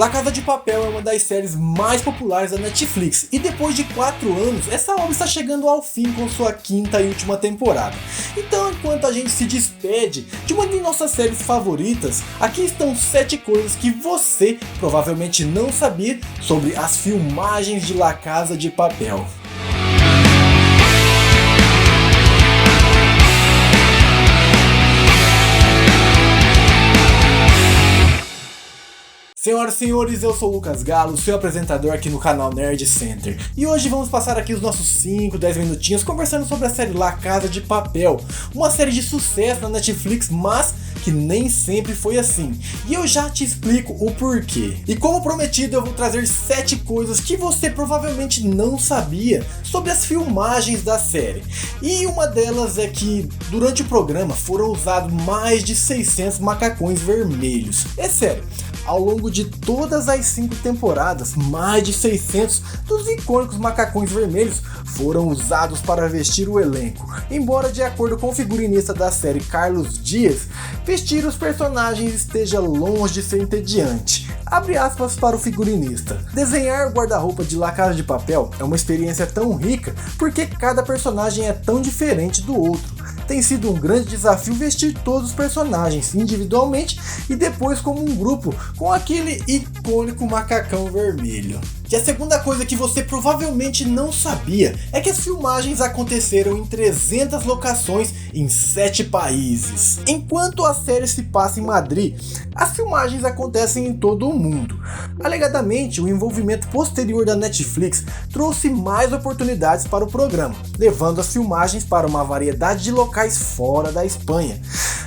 La Casa de Papel é uma das séries mais populares da Netflix e depois de 4 anos, essa obra está chegando ao fim com sua quinta e última temporada. Então, enquanto a gente se despede de uma de nossas séries favoritas, aqui estão 7 coisas que você provavelmente não sabia sobre as filmagens de La Casa de Papel. Senhoras e senhores, eu sou o Lucas Galo, seu apresentador aqui no canal Nerd Center. E hoje vamos passar aqui os nossos 5, 10 minutinhos conversando sobre a série La Casa de Papel. Uma série de sucesso na Netflix, mas que nem sempre foi assim. E eu já te explico o porquê. E como prometido, eu vou trazer 7 coisas que você provavelmente não sabia sobre as filmagens da série. E uma delas é que durante o programa foram usados mais de 600 macacões vermelhos. É sério. Ao longo de todas as 5 temporadas, mais de 600 dos icônicos macacões vermelhos foram usados para vestir o elenco. Embora, de acordo com o figurinista da série Carlos Dias, vestir os personagens esteja longe de ser entediante. Abre aspas para o figurinista. Desenhar o guarda-roupa de La Casa de Papel é uma experiência tão rica porque cada personagem é tão diferente do outro. Tem sido um grande desafio vestir todos os personagens individualmente e depois como um grupo com aquele icônico macacão vermelho. E a segunda coisa que você provavelmente não sabia é que as filmagens aconteceram em 300 locações em 7 países. Enquanto a série se passa em Madrid, as filmagens acontecem em todo o mundo. Alegadamente, o envolvimento posterior da Netflix trouxe mais oportunidades para o programa, levando as filmagens para uma variedade de locais fora da Espanha.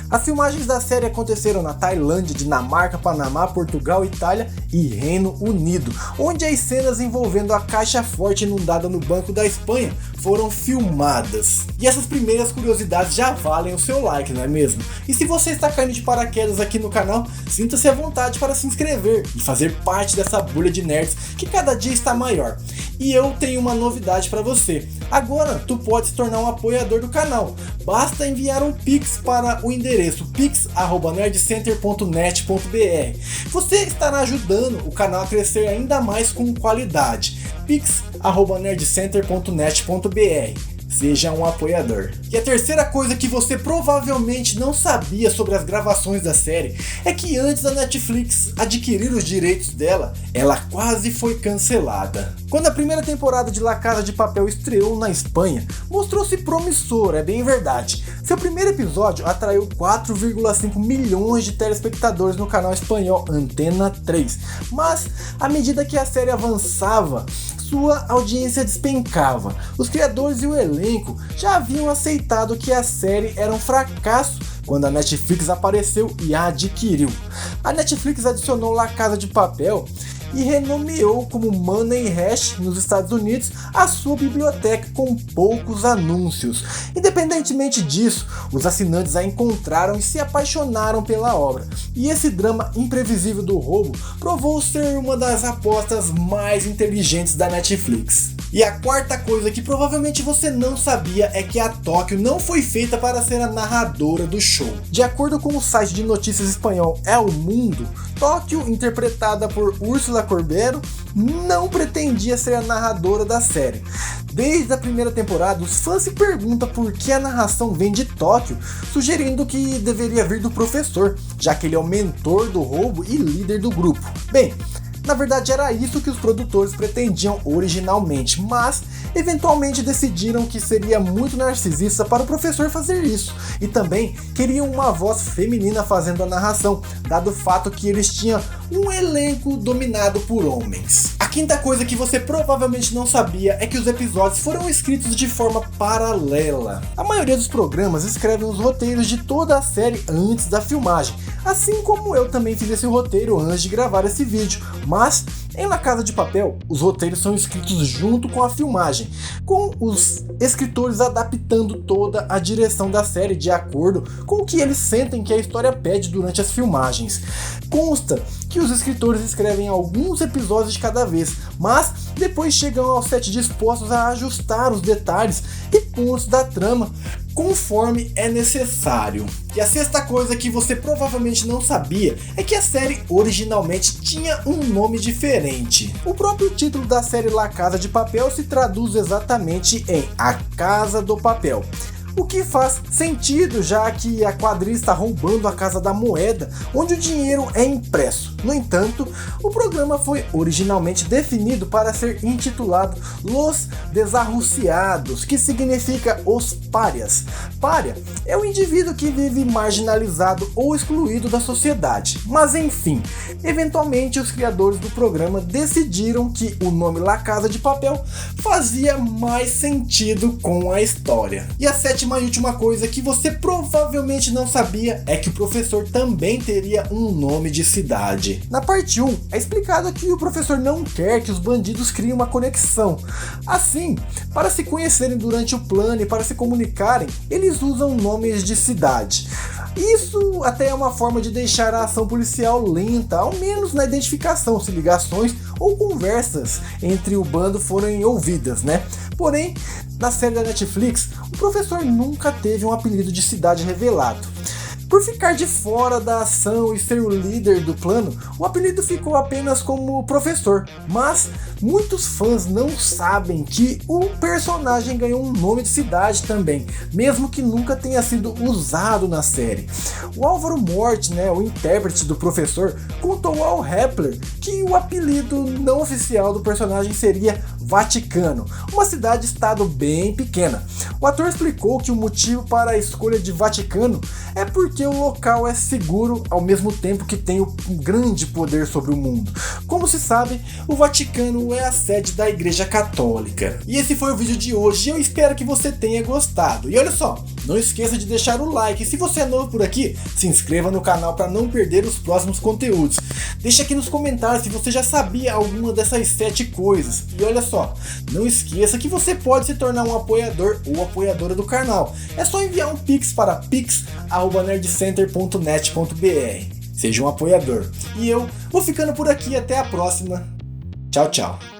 As filmagens da série aconteceram na Tailândia, Dinamarca, Panamá, Portugal, Itália e Reino Unido, onde as cenas envolvendo a caixa forte inundada no Banco da Espanha foram filmadas. E essas primeiras curiosidades já valem o seu like, não é mesmo? E se você está caindo de paraquedas aqui no canal, sinta-se à vontade para se inscrever e fazer parte dessa bolha de nerds que cada dia está maior. E eu tenho uma novidade para você. Agora tu pode se tornar um apoiador do canal. Basta enviar um Pix para o endereço pix@nerdcenter.net.br. Você estará ajudando o canal a crescer ainda mais com qualidade. pix@nerdcenter.net.br. Seja um apoiador. E a terceira coisa que você provavelmente não sabia sobre as gravações da série é que antes da Netflix adquirir os direitos dela, ela quase foi cancelada. Quando a primeira temporada de La Casa de Papel estreou na Espanha, mostrou-se promissor, é bem verdade. Seu primeiro episódio atraiu 4,5 milhões de telespectadores no canal espanhol Antena 3, mas à medida que a série avançava, sua audiência despencava. Os criadores e o elenco já haviam aceitado que a série era um fracasso quando a Netflix apareceu e a adquiriu. A Netflix adicionou La Casa de Papel e renomeou como Money Heist nos Estados Unidos a sua biblioteca com poucos anúncios. Independentemente disso, os assinantes a encontraram e se apaixonaram pela obra. E esse drama imprevisível do roubo provou ser uma das apostas mais inteligentes da Netflix. E a quarta coisa que provavelmente você não sabia é que a Tóquio não foi feita para ser a narradora do show. De acordo com o site de notícias espanhol El Mundo, Tóquio, interpretada por Úrsula Corbero, não pretendia ser a narradora da série. Desde a primeira temporada, os fãs se perguntam por que a narração vem de Tóquio, sugerindo que deveria vir do professor, já que ele é o mentor do roubo e líder do grupo. Bem, na verdade era isso que os produtores pretendiam originalmente, mas eventualmente decidiram que seria muito narcisista para o professor fazer isso, e também queriam uma voz feminina fazendo a narração, dado o fato que eles tinham um elenco dominado por homens. A quinta coisa que você provavelmente não sabia é que os episódios foram escritos de forma paralela. A maioria dos programas escrevem os roteiros de toda a série antes da filmagem, assim como eu também fiz esse roteiro antes de gravar esse vídeo, mas em La Casa de Papel, os roteiros são escritos junto com a filmagem, com os escritores adaptando toda a direção da série de acordo com o que eles sentem que a história pede durante as filmagens. Consta que os escritores escrevem alguns episódios de cada vez, mas depois chegam ao set dispostos a ajustar os detalhes e pontos da trama conforme é necessário. E a sexta coisa que você provavelmente não sabia é que a série originalmente tinha um nome diferente. O próprio título da série La Casa de Papel se traduz exatamente em A Casa do Papel. O que faz sentido, já que a quadrilha está roubando a Casa da Moeda, onde o dinheiro é impresso. No entanto, o programa foi originalmente definido para ser intitulado Los Desarruciados, que significa os párias. Pária é o indivíduo que vive marginalizado ou excluído da sociedade. Mas enfim, eventualmente os criadores do programa decidiram que o nome La Casa de Papel fazia mais sentido com a história. E a sétima e última coisa que você provavelmente não sabia é que o professor também teria um nome de cidade. Na parte 1, é explicado que o professor não quer que os bandidos criem uma conexão. Assim, para se conhecerem durante o plano e para se comunicarem, eles usam nomes de cidade. Isso até é uma forma de deixar a ação policial lenta, ao menos na identificação, se ligações ou conversas entre o bando forem ouvidas, né? Porém, na série da Netflix, o professor nunca teve um apelido de cidade revelado. Por ficar de fora da ação e ser o líder do plano, o apelido ficou apenas como professor. Mas muitos fãs não sabem que o personagem ganhou um nome de cidade também, mesmo que nunca tenha sido usado na série. O Álvaro Morte, o intérprete do professor, contou ao Rappler que o apelido não oficial do personagem seria Vaticano, uma cidade-estado bem pequena. O ator explicou que o motivo para a escolha de Vaticano é porque o local é seguro ao mesmo tempo que tem um grande poder sobre o mundo. Como se sabe, o Vaticano é a sede da Igreja Católica. E esse foi o vídeo de hoje, eu espero que você tenha gostado. E olha só, não esqueça de deixar o like, e se você é novo por aqui, se inscreva no canal para não perder os próximos conteúdos. Deixa aqui nos comentários se você já sabia alguma dessas 7 coisas. E olha só, não esqueça que você pode se tornar um apoiador ou apoiadora do canal. É só enviar um pix para pix@nerdcenter.net.br. Seja um apoiador. E eu vou ficando por aqui, até a próxima. Tchau, tchau.